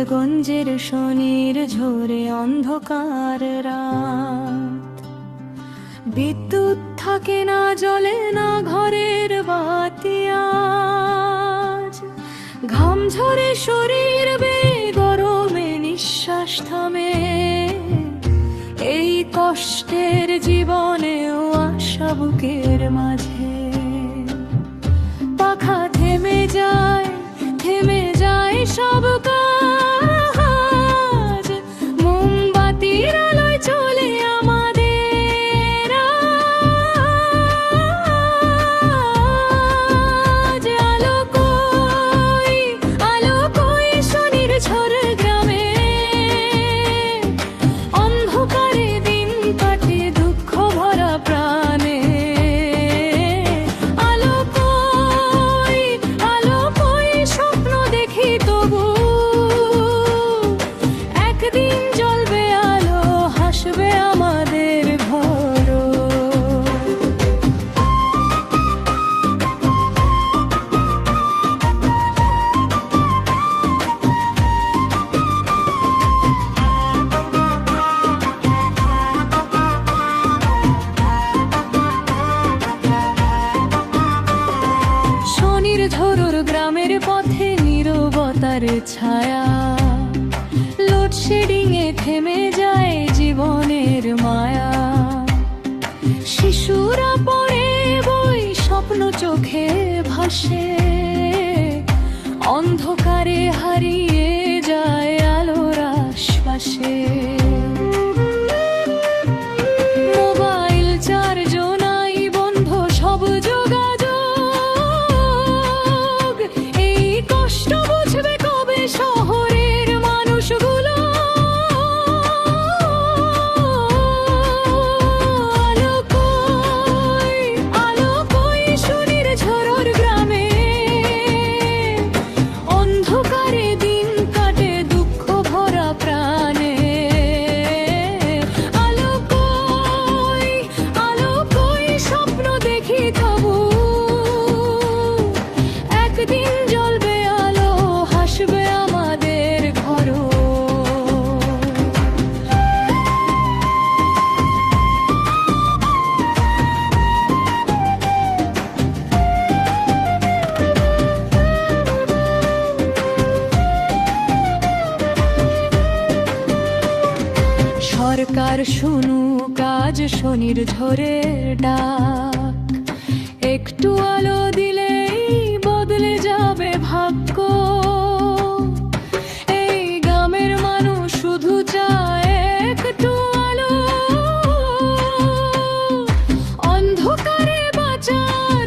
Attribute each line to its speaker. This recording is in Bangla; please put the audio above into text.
Speaker 1: গোপালগঞ্জের শনির ঝরে অন্ধকার রাত, বিদ্যুৎ থাকে না, জ্বলে না ঘরের বাতি আজ। ঘাম ঝরে শরীর বেয়ে, গরমে নিঃশ্বাস থামে, এই কষ্টের জীবনেও আশা বুকের মাঝে। পাখা থেমে যায়, থেমে যায় সব কাজ, মোমবাতির আলোয় চলে আমাদের আজ। আলো কই শনির ঝড় গ্রামে, অন্ধকারে দিন কাটে দুঃখ ভরা প্রাণে। আলো কই স্বপ্ন দেখি তবু, একদিন জ্বলবে আলো, হাসবে আমাদের ঘর। শনির ঝড়ুর গ্রামের পথে নীরবতার ছায়া, লোডশেডিং এ থেমে যায় জীবনের মায়া। শিশুরা পড়ে বই, স্বপ্ন চোখে ভাসে, অন্ধকারে হারিয়ে যায় আলোর আশ্বাসে। মোবাইল চার্জ নাই, বন্ধ সব যোগাযোগ, এই কষ্ট বুঝবে কবে শহরের মানুষগুলো। আলো কই শনির ঝড়ের গ্রামে, অন্ধকারে দিন কাটে দুঃখ ভরা প্রাণে। আলো কই স্বপ্ন দেখি তবু, একদিন জ্বলবে আলো, হাসবে আমাদের ঘর। সরকার শুনুক আজ শনির ঝড়ের ডাক, একটু আলো দিলেই বদলে যাবে ভাগ্য। এই গ্রামের মানুষ শুধু চায় একটু আলো, অন্ধকারে বাঁচার